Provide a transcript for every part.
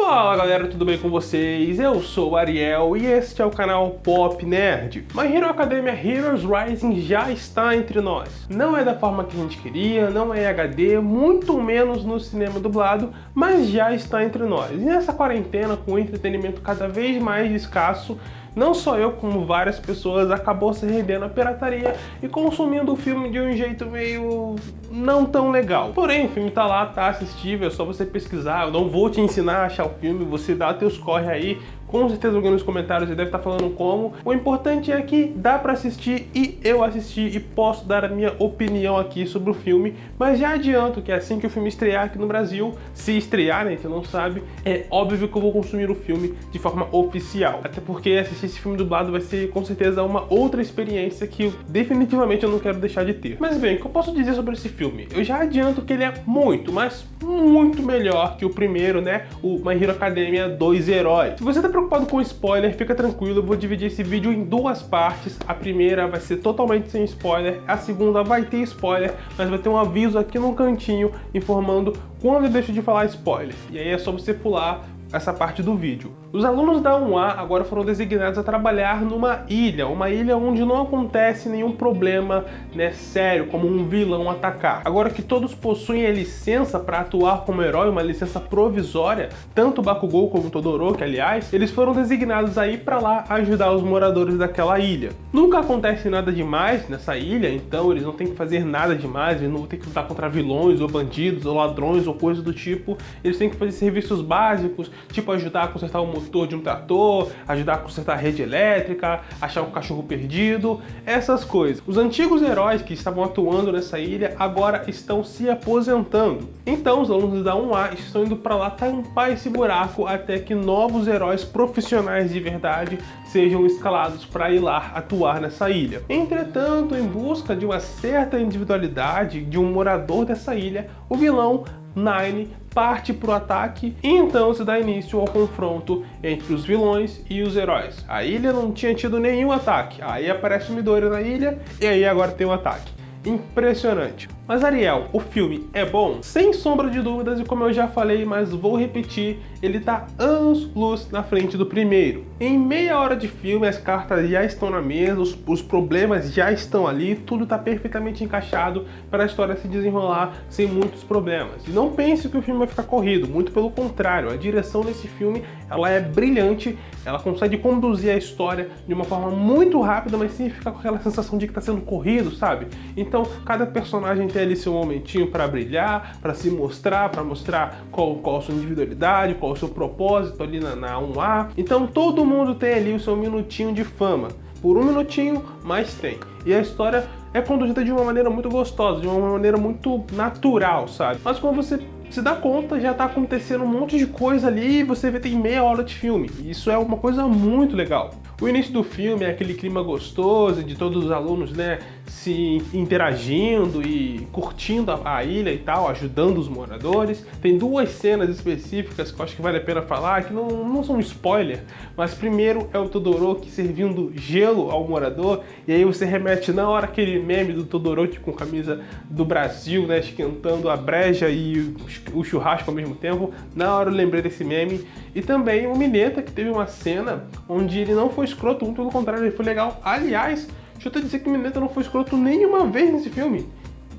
Fala galera, tudo bem com vocês? Eu sou o Ariel e este é o canal Pop Nerd. My Hero Academia Heroes Rising já está entre nós. Não é da forma que a gente queria, não é HD, muito menos no cinema dublado, mas já está entre nós. E nessa quarentena, com o entretenimento cada vez mais escasso, não só eu, como várias pessoas acabou se rendendo à pirataria e consumindo o filme de um jeito meio não tão legal. Porém, o filme tá lá, tá assistível, é só você pesquisar. Eu não vou te ensinar a achar o filme, você dá teus corre aí. Com certeza alguém nos comentários deve estar falando como. O importante é que dá pra assistir e eu assisti e posso dar a minha opinião aqui sobre o filme. Mas já adianto que assim que o filme estrear aqui no Brasil, se estrear, né, a gente não sabe, é óbvio que eu vou consumir o filme de forma oficial. Até porque assistir esse filme dublado vai ser com certeza uma outra experiência que definitivamente eu não quero deixar de ter. Mas bem, o que eu posso dizer sobre esse filme? Eu já adianto que ele é muito, mas muito melhor que o primeiro, né? O My Hero Academia 2 Heróis. Se você tá preocupado com spoiler, fica tranquilo, eu vou dividir esse vídeo em duas partes. A primeira vai ser totalmente sem spoiler, a segunda vai ter spoiler, mas vai ter um aviso aqui no cantinho informando quando eu deixo de falar spoiler. E aí é só você pular essa parte do vídeo. Os alunos da 1A agora foram designados a trabalhar numa ilha, uma ilha onde não acontece nenhum problema, né, sério, como um vilão atacar. Agora que todos possuem a licença para atuar como herói, uma licença provisória, tanto o Bakugou como o Todoroki, aliás, eles foram designados a ir para lá ajudar os moradores daquela ilha. Nunca acontece nada demais nessa ilha, então eles não têm que fazer nada demais, eles não têm que lutar contra vilões ou bandidos ou ladrões ou coisa do tipo. Eles têm que fazer serviços básicos, tipo ajudar a consertar o motor de um trator, ajudar a consertar a rede elétrica, achar um cachorro perdido, essas coisas. Os antigos heróis que estavam atuando nessa ilha agora estão se aposentando. Então os alunos da 1A estão indo para lá tampar esse buraco até que novos heróis profissionais de verdade sejam escalados para ir lá atuar nessa ilha. Entretanto, em busca de uma certa individualidade de um morador dessa ilha, o vilão Nine parte para o ataque e então se dá início ao confronto entre os vilões e os heróis. A ilha não tinha tido nenhum ataque, aí aparece o Midori na ilha e aí agora tem um ataque. Impressionante. Mas Ariel, o filme é bom? Sem sombra de dúvidas, e como eu já falei, mas vou repetir, ele tá anos-luz na frente do primeiro. Em meia hora de filme, as cartas já estão na mesa, os problemas já estão ali, tudo tá perfeitamente encaixado para a história se desenrolar sem muitos problemas. E não pense que o filme vai ficar corrido, muito pelo contrário, a direção desse filme, ela é brilhante, ela consegue conduzir a história de uma forma muito rápida, mas sem ficar com aquela sensação de que tá sendo corrido, sabe? Então, cada personagem tem ali seu momentinho para brilhar, para se mostrar, para mostrar qual a sua individualidade, qual o seu propósito ali na 1A. Então todo mundo tem ali o seu minutinho de fama. Por um minutinho, mas tem. E a história é conduzida de uma maneira muito gostosa, de uma maneira muito natural, sabe? Mas quando você se dá conta, já tá acontecendo um monte de coisa ali e você vê tem meia hora de filme. E isso é uma coisa muito legal. O início do filme é aquele clima gostoso de todos os alunos, né, se interagindo e curtindo a ilha e tal, ajudando os moradores. Tem duas cenas específicas que eu acho que vale a pena falar, que não são spoiler, mas primeiro é o Todoroki servindo gelo ao morador, e aí você remete na hora aquele meme do Todoroki com camisa do Brasil, né, esquentando a breja e o churrasco ao mesmo tempo. Na hora eu lembrei desse meme. E também o Mineta, que teve uma cena onde ele não foi escroto, muito pelo contrário, ele foi legal. Aliás, deixa eu te dizer que o Mineta não foi escroto nenhuma vez nesse filme.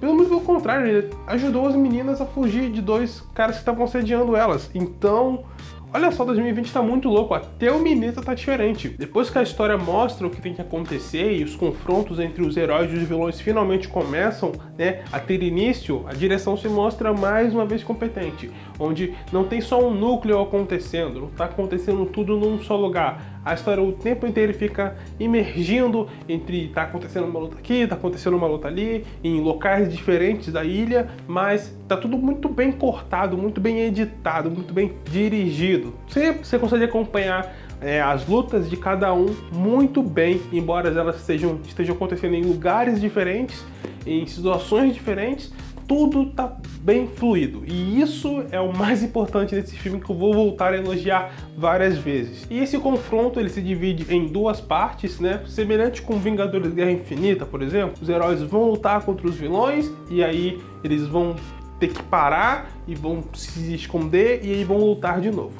Muito pelo contrário, ele ajudou as meninas a fugir de dois caras que estavam assediando elas. Então, olha só, 2020 tá muito louco, até o Mineta tá diferente. Depois que a história mostra o que tem que acontecer e os confrontos entre os heróis e os vilões finalmente começam, né, a ter início, a direção se mostra mais uma vez competente, onde não tem só um núcleo acontecendo, não tá acontecendo tudo num só lugar. A história o tempo inteiro fica emergindo entre tá acontecendo uma luta aqui, tá acontecendo uma luta ali, em locais diferentes da ilha, mas tá tudo muito bem cortado, muito bem editado, muito bem dirigido. Você consegue acompanhar as lutas de cada um muito bem, embora elas estejam acontecendo em lugares diferentes, em situações diferentes, tudo tá bem fluido. E isso é o mais importante desse filme, que eu vou voltar a elogiar várias vezes. E esse confronto ele se divide em duas partes, né? Semelhante com Vingadores Guerra Infinita, por exemplo. Os heróis vão lutar contra os vilões e aí eles vão ter que parar e vão se esconder e aí vão lutar de novo.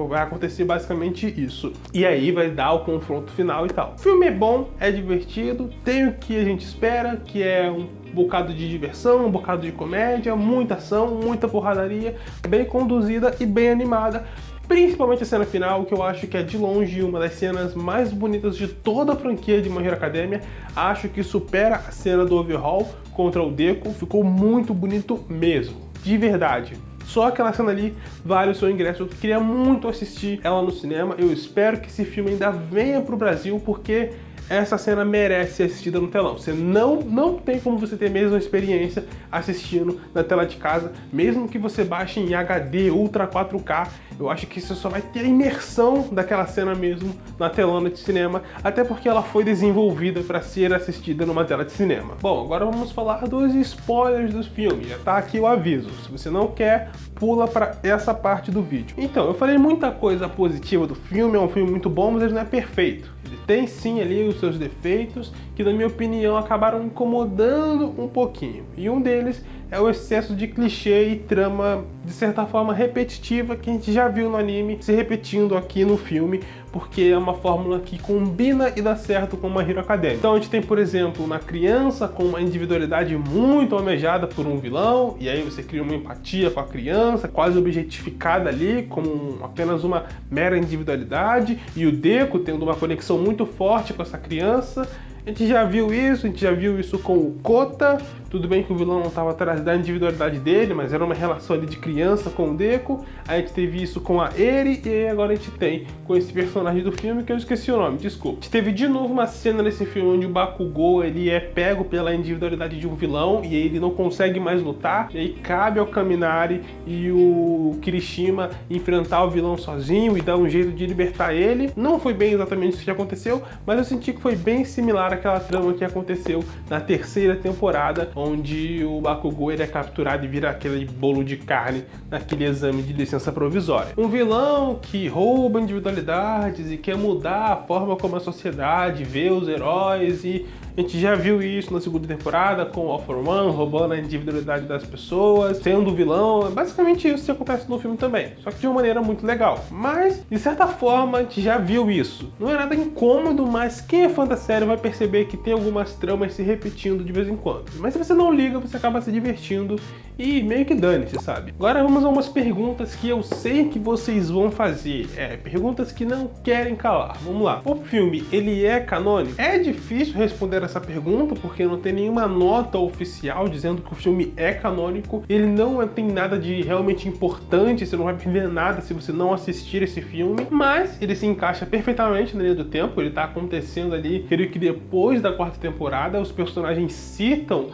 Vai acontecer basicamente isso. E aí vai dar o confronto final e tal. O filme é bom, é divertido, tem o que a gente espera, que é um bocado de diversão, um bocado de comédia, muita ação, muita porradaria, bem conduzida e bem animada. Principalmente a cena final, que eu acho que é de longe uma das cenas mais bonitas de toda a franquia de My Hero Academia. Acho que supera a cena do Overhaul contra o Deku, ficou muito bonito mesmo, de verdade. Só aquela cena ali vale o seu ingresso. Eu queria muito assistir ela no cinema. Eu espero que esse filme ainda venha pro Brasil, porque essa cena merece ser assistida no telão. Você não tem como você ter a mesma experiência assistindo na tela de casa, mesmo que você baixe em HD Ultra 4K. Eu acho que você só vai ter a imersão daquela cena mesmo na telona de cinema, até porque ela foi desenvolvida para ser assistida numa tela de cinema. Bom, agora vamos falar dos spoilers dos filmes. Já tá aqui o aviso. Se você não quer, pula para essa parte do vídeo. Então, eu falei muita coisa positiva do filme, é um filme muito bom, mas ele não é perfeito. Ele tem sim ali os seus defeitos, que na minha opinião acabaram incomodando um pouquinho. E um deles é o excesso de clichê e trama, de certa forma, repetitiva, que a gente já viu no anime se repetindo aqui no filme, porque é uma fórmula que combina e dá certo com My Hero Academia. Então a gente tem, por exemplo, uma criança com uma individualidade muito almejada por um vilão, e aí você cria uma empatia com a criança, quase objetificada ali, como apenas uma mera individualidade, e o Deku tendo uma conexão muito forte com essa criança. A gente já viu isso com o Kota. Tudo bem que o vilão não estava atrás da individualidade dele, mas era uma relação ali de criança com o Deku. Aí a gente teve isso com a Eri, e aí agora a gente tem com esse personagem do filme, que eu esqueci o nome, desculpa. A gente teve de novo uma cena nesse filme onde o Bakugou ele é pego pela individualidade de um vilão, e aí ele não consegue mais lutar, e aí cabe ao Kaminari e o Kirishima enfrentar o vilão sozinho e dar um jeito de libertar ele. Não foi bem exatamente isso que aconteceu, mas eu senti que foi bem similar àquela trama que aconteceu na terceira temporada, onde o Bakugou ele é capturado e vira aquele bolo de carne naquele exame de licença provisória. Um vilão que rouba individualidades e quer mudar a forma como a sociedade vê os heróis, e a gente já viu isso na segunda temporada com o All For One roubando a individualidade das pessoas, sendo o vilão. Basicamente isso que acontece no filme também, só que de uma maneira muito legal. Mas, de certa forma, a gente já viu isso. Não é nada incômodo, mas quem é fã da série vai perceber que tem algumas tramas se repetindo de vez em quando. Mas se você não liga, você acaba se divertindo e meio que dane-se, sabe? Agora vamos a umas perguntas que eu sei que vocês vão fazer. Perguntas que não querem calar. Vamos lá. O filme, ele é canônico? É difícil responder essa pergunta, porque não tem nenhuma nota oficial dizendo que o filme é canônico. Ele não tem nada de realmente importante, você não vai perder nada se você não assistir esse filme, mas ele se encaixa perfeitamente na linha do tempo. Ele tá acontecendo ali, creio que depois da quarta temporada. Os personagens citam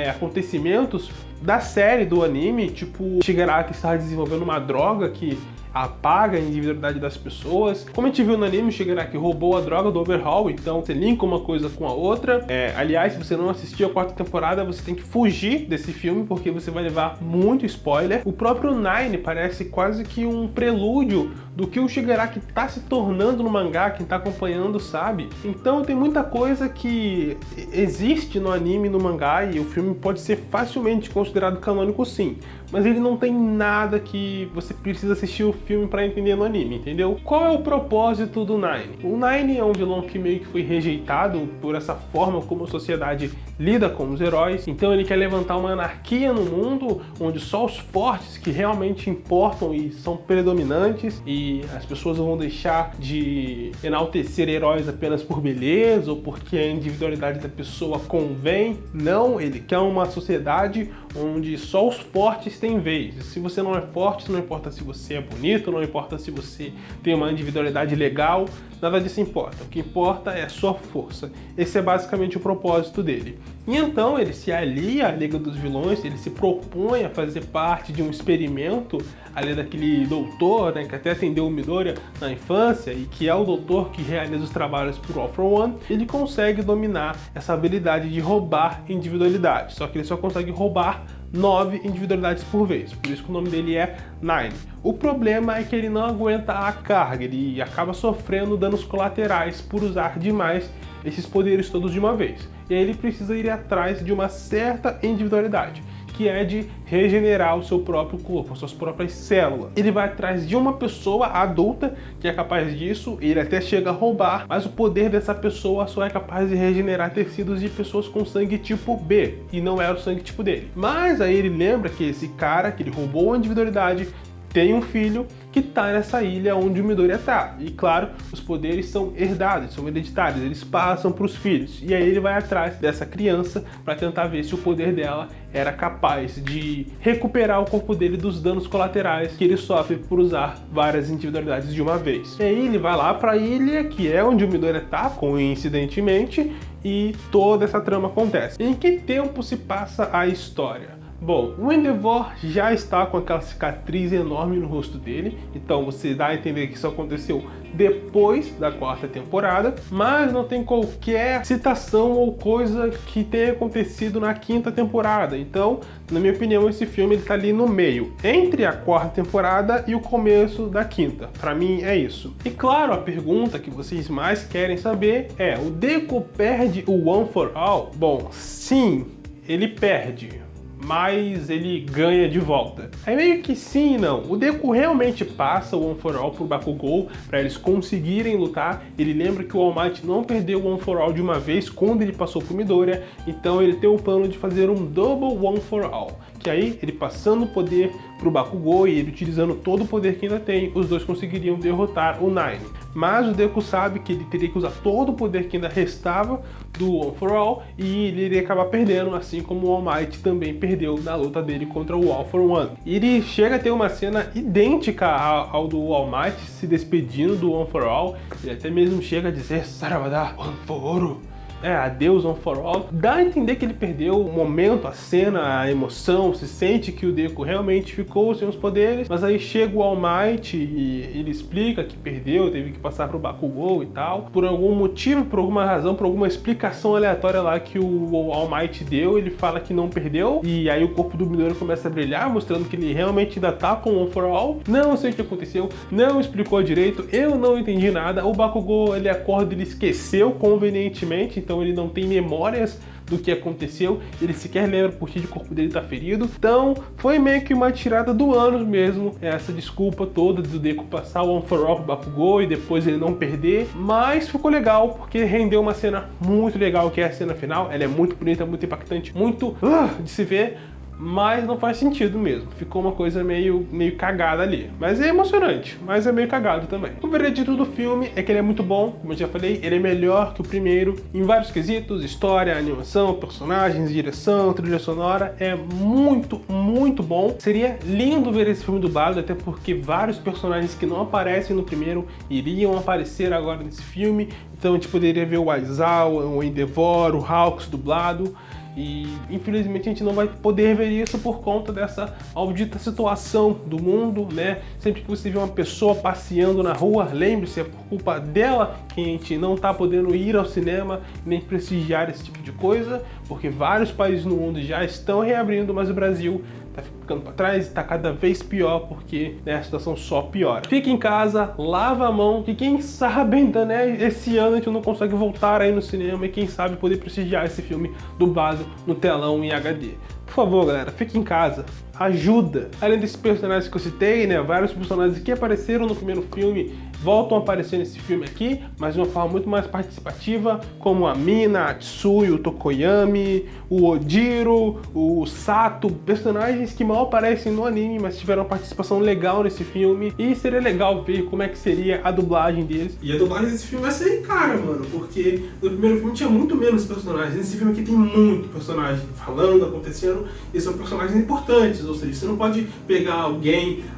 acontecimentos da série, do anime, tipo Shigaraki está desenvolvendo uma droga que apaga a individualidade das pessoas. Como a gente viu no anime, o Shigaraki roubou a droga do Overhaul, então você linka uma coisa com a outra. Aliás, se você não assistiu a quarta temporada, você tem que fugir desse filme, porque você vai levar muito spoiler. O próprio Nine parece quase que um prelúdio do que o Shigaraki está se tornando no mangá, quem está acompanhando sabe. Então tem muita coisa que existe no anime e no mangá, e o filme pode ser facilmente considerado canônico sim, mas ele não tem nada que você precisa assistir o filme para entender no anime, entendeu? Qual é o propósito do Nine? O Nine é um vilão que meio que foi rejeitado por essa forma como a sociedade lida com os heróis, então ele quer levantar uma anarquia no mundo onde só os fortes que realmente importam e são predominantes, e as pessoas vão deixar de enaltecer heróis apenas por beleza ou porque a individualidade da pessoa convém. Não, ele quer uma sociedade onde só os fortes têm vez. Se você não é forte, não importa se você é bonito, não importa se você tem uma individualidade legal, nada disso importa. O que importa é a sua força. Esse é basicamente o propósito dele. E então ele se alia à Liga dos Vilões, ele se propõe a fazer parte de um experimento ali daquele doutor, né, que até atendeu o Midoriya na infância e que é o doutor que realiza os trabalhos por All For One. Ele consegue dominar essa habilidade de roubar individualidade, só que ele só consegue roubar 9 individualidades por vez, por isso que o nome dele é Nine. O problema é que ele não aguenta a carga, ele acaba sofrendo danos colaterais por usar demais esses poderes todos de uma vez. E aí ele precisa ir atrás de uma certa individualidade, que é de regenerar o seu próprio corpo, as suas próprias células. Ele vai atrás de uma pessoa adulta que é capaz disso, ele até chega a roubar, mas o poder dessa pessoa só é capaz de regenerar tecidos de pessoas com sangue tipo B, e não era o sangue tipo dele. Mas aí ele lembra que esse cara, que ele roubou a individualidade, tem um filho que tá nessa ilha onde o Midoriya tá. E claro, os poderes são herdados, são hereditários, eles passam para os filhos. E aí ele vai atrás dessa criança para tentar ver se o poder dela era capaz de recuperar o corpo dele dos danos colaterais que ele sofre por usar várias individualidades de uma vez. E aí ele vai lá para a ilha, que é onde o Midoriya tá, coincidentemente, e toda essa trama acontece. Em que tempo se passa a história? Bom, o Endeavor já está com aquela cicatriz enorme no rosto dele, então você dá a entender que isso aconteceu depois da 4ª temporada, mas não tem qualquer citação ou coisa que tenha acontecido na 5ª temporada. Então, na minha opinião, esse filme está ali no meio, entre a 4ª temporada e o começo da 5ª. Para mim é isso. E claro, a pergunta que vocês mais querem saber é: o Deku perde o One for All? Bom, sim, ele perde, mas ele ganha de volta. É meio que sim e não. O Deku realmente passa o One for All pro Bakugou para eles conseguirem lutar. Ele lembra que o All Might não perdeu o One for All de uma vez quando ele passou pro Midoriya, então ele tem o plano de fazer um Double One for All, que aí ele passando o poder pro Bakugou e ele utilizando todo o poder que ainda tem, os dois conseguiriam derrotar o Nine. Mas o Deku sabe que ele teria que usar todo o poder que ainda restava do One for All e ele iria acabar perdendo, assim como o All Might também perdeu na luta dele contra o All for One. E ele chega a ter uma cena idêntica ao do All Might se despedindo do One for All. Ele até mesmo chega a dizer Saravada, One for Ouro. Adeus One for All. Dá a entender que ele perdeu o momento, a cena, a emoção, se sente que o Deku realmente ficou sem os poderes, mas aí chega o All Might e ele explica que perdeu, teve que passar pro Bakugou e tal. Por algum motivo, por alguma razão, por alguma explicação aleatória lá que o All Might deu, ele fala que não perdeu, e aí o corpo do Midoriya começa a brilhar, mostrando que ele realmente ainda tá com o One for All. Não sei o que aconteceu, não explicou direito, eu não entendi nada. O Bakugou, ele acorda, ele esqueceu convenientemente, então ele não tem memórias do que aconteceu, ele sequer lembra por que o corpo dele tá ferido. Então foi meio que uma tirada do ânus mesmo, essa desculpa toda do Deku passar o One for All pro Bakugou e depois ele não perder. Mas ficou legal, porque rendeu uma cena muito legal, que é a cena final. Ela é muito bonita, muito impactante, muito de se ver, mas não faz sentido mesmo. Ficou uma coisa meio cagada ali. Mas é emocionante, mas é meio cagado também. O veredito do filme é que ele é muito bom, como eu já falei, ele é melhor que o primeiro em vários quesitos: história, animação, personagens, direção, trilha sonora. É muito, muito bom. Seria lindo ver esse filme dublado, até porque vários personagens que não aparecem no primeiro iriam aparecer agora nesse filme. Então a gente poderia ver o Aizawa, o Endeavor, o Hawks dublado. E infelizmente a gente não vai poder ver isso por conta dessa maldita situação do mundo, né? Sempre que você vê uma pessoa passeando na rua, lembre-se, é por culpa dela que a gente não tá podendo ir ao cinema nem prestigiar esse tipo de coisa, porque vários países no mundo já estão reabrindo, mas o Brasil tá ficando para trás e tá cada vez pior, porque a situação só piora. Fica em casa, lava a mão, que quem sabe ainda, né, esse ano a gente não consegue voltar aí no cinema e quem sabe poder prestigiar esse filme dublado no telão em HD. Por favor, galera, fique em casa, ajuda. Além desses personagens que eu citei, né, vários personagens que apareceram no primeiro filme voltam a aparecer nesse filme aqui, mas de uma forma muito mais participativa, como a Mina, a Tsui, o Tokoyami, o Ojiro, o Sato, personagens que mal aparecem no anime, mas tiveram uma participação legal nesse filme, e seria legal ver como é que seria a dublagem deles. E a dublagem desse filme vai ser cara, mano, porque no primeiro filme tinha muito menos personagens, nesse filme aqui tem muito personagem falando, acontecendo, e são personagens importantes, ou seja, você não pode pegar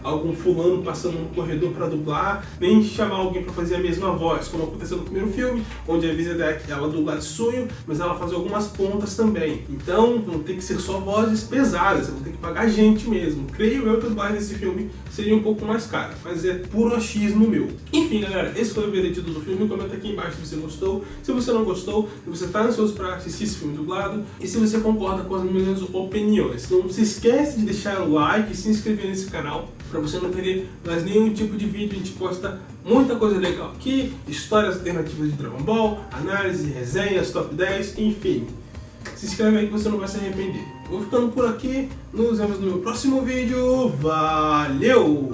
algum fulano passando no corredor pra dublar, nem chamar alguém para fazer a mesma voz, como aconteceu no primeiro filme, onde a Vizedek, ela dubla Tsuyu, mas ela faz algumas pontas também. Então vão ter que ser só vozes pesadas, vão ter que pagar gente mesmo. Creio eu que a dublagem desse filme seria um pouco mais cara, mas é puro achismo meu. Enfim, galera, esse foi o veredito do filme. Comenta aqui embaixo se você gostou, se você não gostou, se você está ansioso para assistir esse filme dublado e se você concorda com as minhas opiniões. Não se esquece de deixar o like e se inscrever nesse canal para você não perder mais nenhum tipo de vídeo. A gente posta muita coisa legal aqui, histórias alternativas de Dragon Ball, análise, resenhas, top 10, enfim. Se inscreve aí que você não vai se arrepender. Vou ficando por aqui, nos vemos no meu próximo vídeo. Valeu!